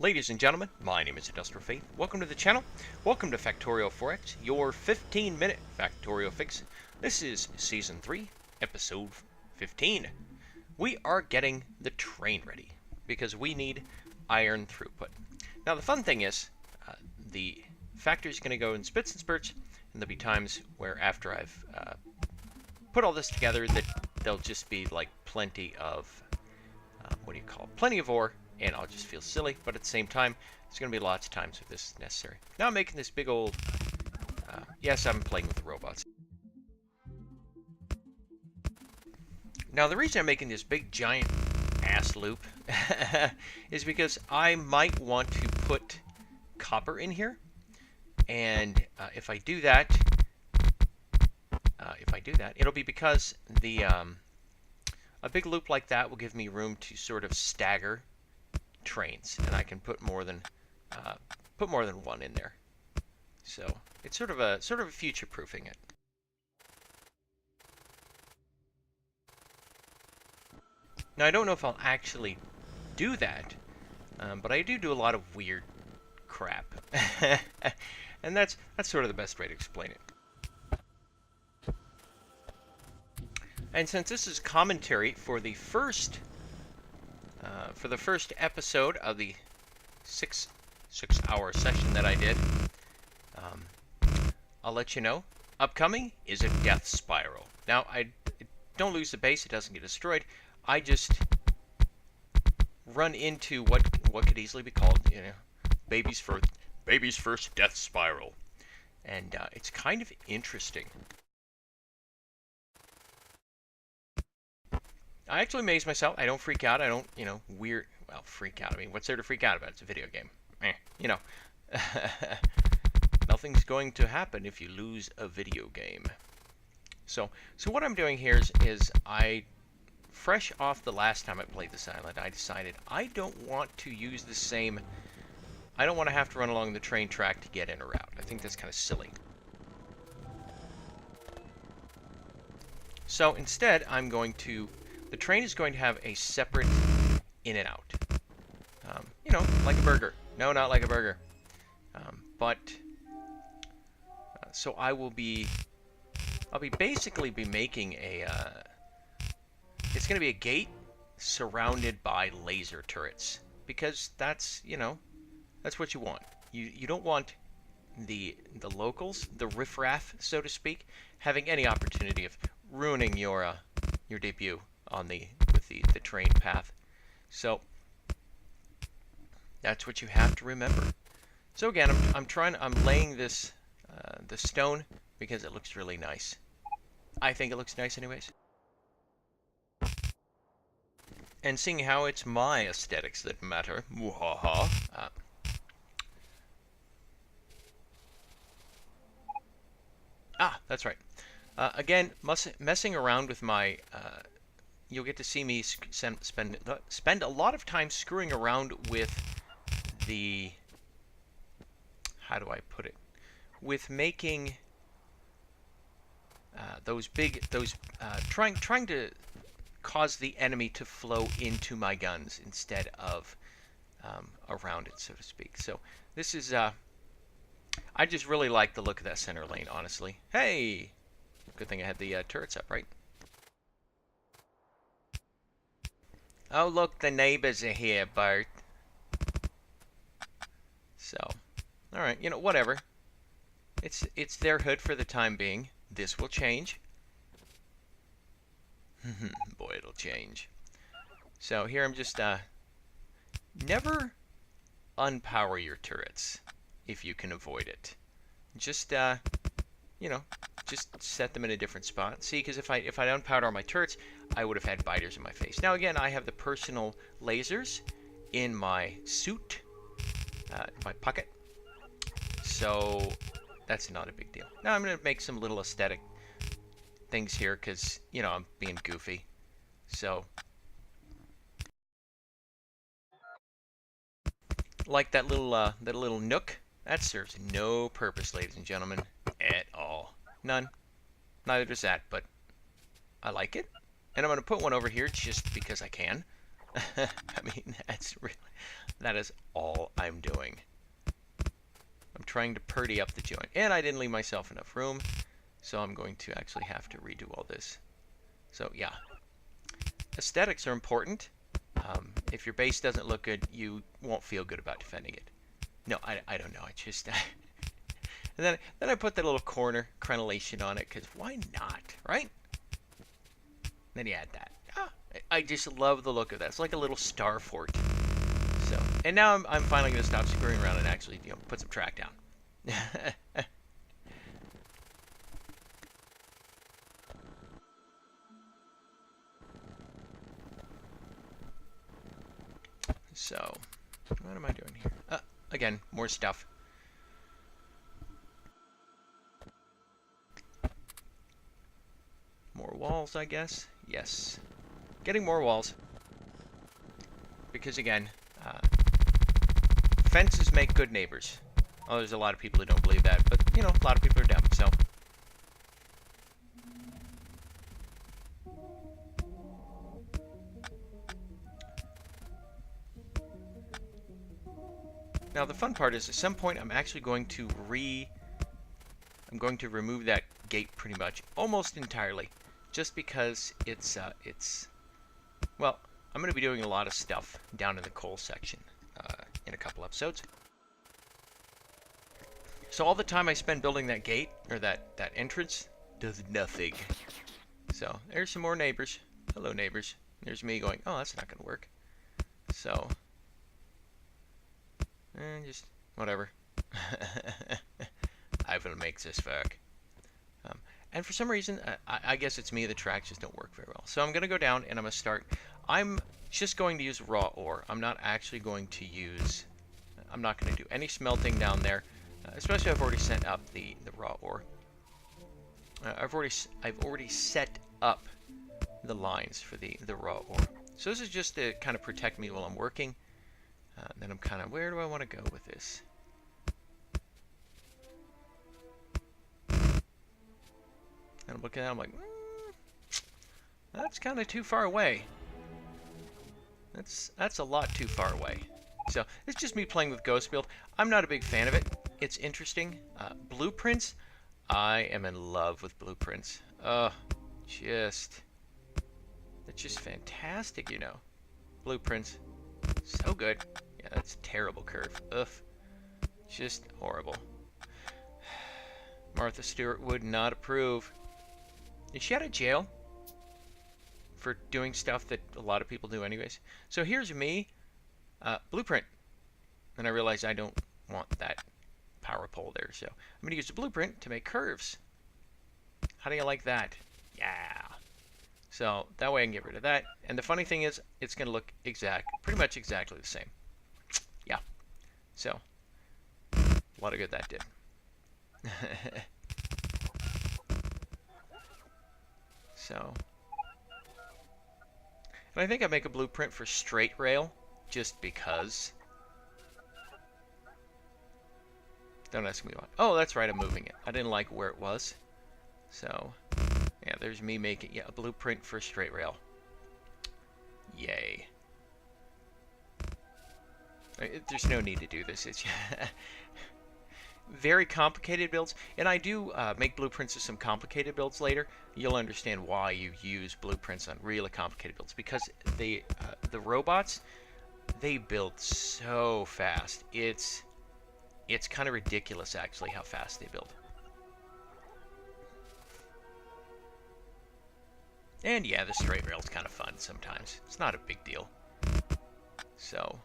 Ladies and gentlemen, my name is Industrial Faith. Welcome to the channel. Welcome to Factorio 4X, your 15-minute Factorio fix. This is Season 3, Episode 15. We are getting the train ready because we need iron throughput. Now the fun thing is, the factory is going to go in spits and spurts, and there'll be times where after I've put all this together that there'll just be like plenty of, plenty of ore, and I'll just feel silly, but at the same time, there's going to be lots of times where this is necessary. Now I'm making this big old, yes, I'm playing with the robots. Now the reason I'm making this big giant ass loop is because I might want to put copper in here, and if I do that, it'll be because the a big loop like that will give me room to sort of stagger trains, and I can put more than one in there. So it's sort of a future-proofing it. Now I don't know if I'll actually do that, but I do a lot of weird crap, and that's sort of the best way to explain it. And since this is commentary for the first episode of the six-hour session that I did, I'll let you know. Upcoming is a death spiral. Now, I don't lose the base; it doesn't get destroyed. I just run into what could easily be called, baby's first death spiral, and it's kind of interesting. I actually amaze myself. I don't freak out. I don't, freak out. I mean, what's there to freak out about? It's a video game. Nothing's going to happen if you lose a video game. So what I'm doing here is fresh off the last time I played this island, I decided I don't want to use the same. I don't want to have to run along the train track to get in or out. I think that's kind of silly. So instead, the train is going to have a separate in and out. Like a burger. No, not like a burger. So I'll basically be making it's going to be a gate surrounded by laser turrets, because that's what you want. You don't want the locals, the riffraff, so to speak, having any opportunity of ruining your debut on with the train path. So that's what you have to remember. So again, I'm laying this the stone because it looks really nice. I think it looks nice anyways. And seeing how it's my aesthetics that matter, that's right. Again, messing around with my you'll get to see me spend a lot of time screwing around with the, how do I put it, with making trying to cause the enemy to flow into my guns instead of around it, so to speak. So this is I just really like the look of that center lane, honestly. Hey, good thing I had the turrets up, right? Oh, look, the neighbors are here, Bart. So, alright, whatever. It's their hood for the time being. This will change. Boy, it'll change. So here I'm just, never unpower your turrets if you can avoid it. Just, just set them in a different spot. See, because if I unpowered all my turrets, I would have had biters in my face. Now again, I have the personal lasers in my suit, my pocket, so that's not a big deal. Now I'm going to make some little aesthetic things here because, I'm being goofy. So, like that little nook, that serves no purpose, ladies and gentlemen, at all. None. Neither does that, but I like it. And I'm going to put one over here just because I can. I mean, that is all I'm doing. I'm trying to purdy up the joint. And I didn't leave myself enough room, so I'm going to actually have to redo all this. So yeah, aesthetics are important. If your base doesn't look good, you won't feel good about defending it. No, I don't know. I just... and then I put that little corner crenellation on it, because why not, right? Then you add that. I just love the look of that. It's like a little star fort. So, and now I'm finally going to stop screwing around and actually, put some track down. So, what am I doing here? Again, more stuff. More walls, I guess. Yes. Getting more walls. Because again, fences make good neighbors. Oh, there's a lot of people who don't believe that, but, a lot of people are dumb, so. Now, the fun part is, at some point, I'm actually going to remove that gate pretty much, almost entirely, just because well, I'm going to be doing a lot of stuff down in the coal section in a couple episodes. So all the time I spend building that gate, or that entrance, does nothing. So there's some more neighbors. Hello, neighbors. There's me going, oh, that's not going to work. So, just whatever. I will make this work. And for some reason, I guess it's me, the tracks just don't work very well. So I'm going to go down and I'm going to start. I'm just going to use raw ore. I'm not actually going to use, I'm not going to do any smelting down there. Especially I've already set up the raw ore. I've already set up the lines for the raw ore. So this is just to kind of protect me while I'm working. Then I'm kind of, where do I want to go with this? And I'm looking at it, I'm like, that's kind of too far away. That's a lot too far away. So it's just me playing with Ghost Build. I'm not a big fan of it. It's interesting. Blueprints, I am in love with blueprints. It's just fantastic, Blueprints, so good. Yeah, that's a terrible curve. Ugh, just horrible. Martha Stewart would not approve. Is she out of jail for doing stuff that a lot of people do anyways? So here's me, blueprint. And I realize I don't want that power pole there. So I'm going to use the blueprint to make curves. How do you like that? Yeah. So that way I can get rid of that. And the funny thing is, it's going to look pretty much exactly the same. Yeah. So, a lot of good that did. So, and I think I make a blueprint for straight rail, just because. Don't ask me why. Oh, that's right, I'm moving it. I didn't like where it was. So, yeah, there's me making a blueprint for straight rail. Yay. There's no need to do this. It's very complicated builds, and I do make blueprints of some complicated builds later. You'll understand why you use blueprints on really complicated builds, because the robots, they build so fast. It's kind of ridiculous, actually, how fast they build. And yeah, the straight rail's kind of fun sometimes. It's not a big deal. So,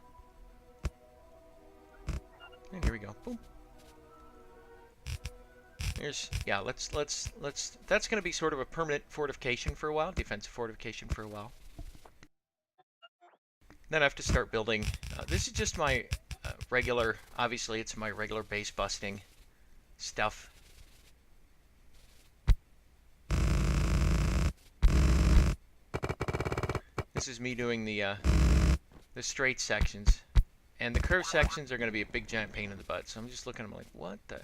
and here we go. Boom. There's, yeah, let's, that's going to be sort of a permanent fortification for a while, defensive fortification for a while. Then I have to start building, this is just my regular, obviously it's my regular base busting stuff. This is me doing the straight sections. And the curved sections are going to be a big giant pain in the butt. So I'm just looking at them like, what the?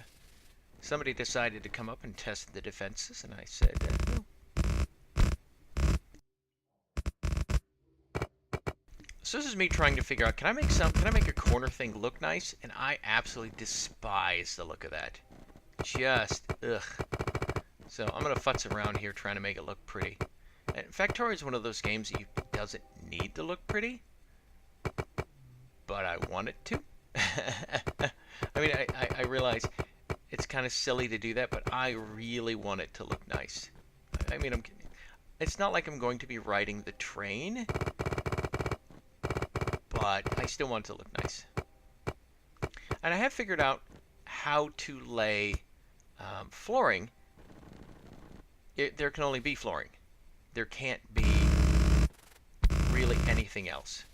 Somebody decided to come up and test the defenses, and I said, no. So this is me trying to figure out, can I make a corner thing look nice? And I absolutely despise the look of that. Just, ugh. So I'm going to futz around here trying to make it look pretty. And Factorio is one of those games that doesn't need to look pretty, but I want it to. I mean, I realize it's kind of silly to do that, but I really want it to look nice. I mean, it's not like I'm going to be riding the train, but I still want it to look nice. And I have figured out how to lay flooring. There can only be flooring. There can't be really anything else.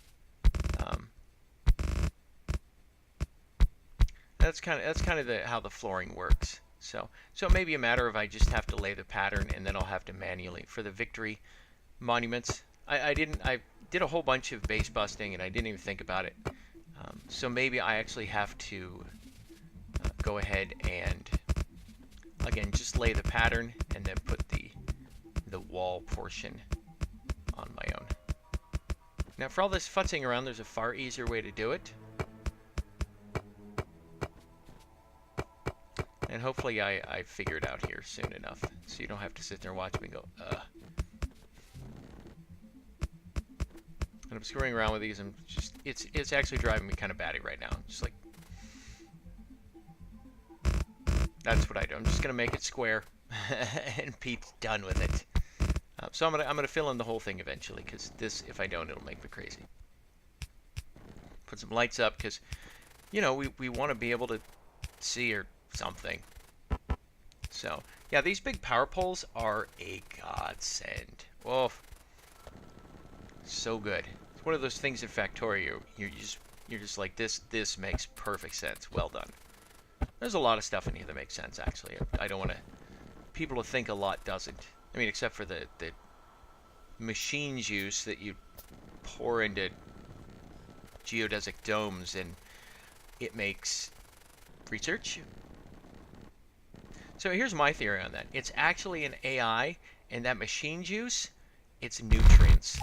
That's kind of how the flooring works. So it may be a matter of I just have to lay the pattern, and then I'll have to manually for the victory monuments. I did a whole bunch of base busting, and I didn't even think about it. So maybe I actually have to go ahead and again just lay the pattern and then put the wall portion on my own. Now for all this futzing around, there's a far easier way to do it. And hopefully I figure it out here soon enough, so you don't have to sit there and watch me go, ugh. And I'm screwing around with these, and just it's actually driving me kind of batty right now. Just like, that's what I do. I'm just gonna make it square, and Pete's done with it. So I'm gonna fill in the whole thing eventually, because this, if I don't, it'll make me crazy. Put some lights up, because you know we want to be able to see or something. So yeah, these big power poles are a godsend. Whoa, so good. It's one of those things in Factorio you're just like, this makes perfect sense. Well done. There's a lot of stuff in here that makes sense, actually. I don't want people to think a lot doesn't. I mean, except for the machine juice that you pour into geodesic domes, and it makes research. So here's my theory on that. It's actually an AI, and that machine juice, it's nutrients.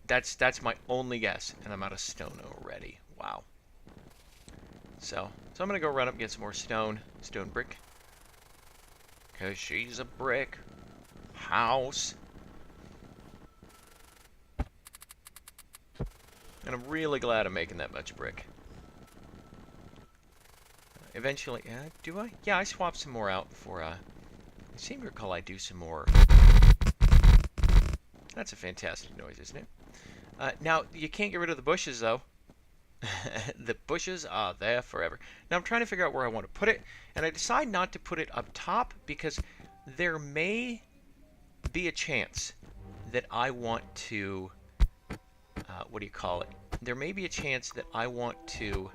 That's my only guess, and I'm out of stone already. Wow. So I'm gonna go run up and get some more stone brick, cause she's a brick house. And I'm really glad I'm making that much brick. Eventually, do I? Yeah, I swapped some more out for, I seem to recall I do some more. That's a fantastic noise, isn't it? Now, you can't get rid of the bushes, though. The bushes are there forever. Now, I'm trying to figure out where I want to put it, and I decide not to put it up top, because there may be a chance that I want to, what do you call it? There may be a chance that I want to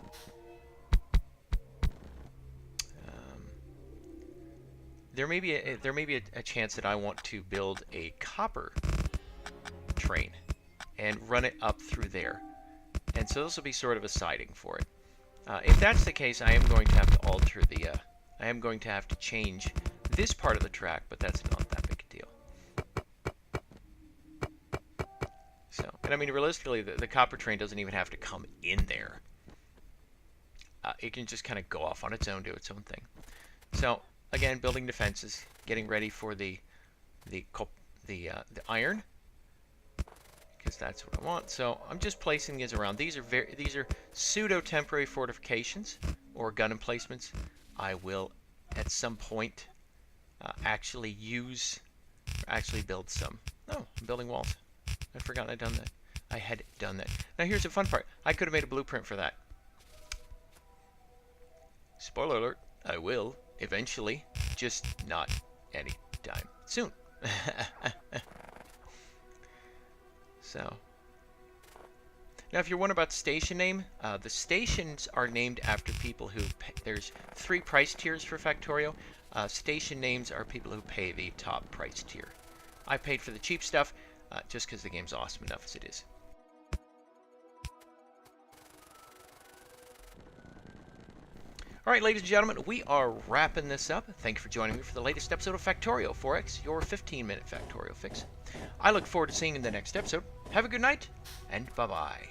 there may be a chance that I want to build a copper train and run it up through there, and so this will be sort of a siding for it. If that's the case, I am going to have to alter the I am going to have to change this part of the track, but that's not that big a deal. So, and I mean, realistically, the copper train doesn't even have to come in there. It can just kind of go off on its own, do its own thing. So again, building defenses, getting ready for the iron, because that's what I want. So I'm just placing these around. These are pseudo temporary fortifications or gun emplacements. I will at some point actually build some. Oh, I'm building walls. I'd forgotten I'd done that. I had done that. Now here's the fun part. I could have made a blueprint for that. Spoiler alert, I will eventually, just not anytime soon. So now if you're wondering about the station name, the stations are named after people who pay. There's 3 price tiers for Factorio. Station names are people who pay the top price tier. I paid for the cheap stuff just because the game's awesome enough as it is. Alright, ladies and gentlemen, we are wrapping this up. Thank you for joining me for the latest episode of Factorio 4X, your 15-minute Factorio fix. I look forward to seeing you in the next episode. Have a good night, and bye-bye.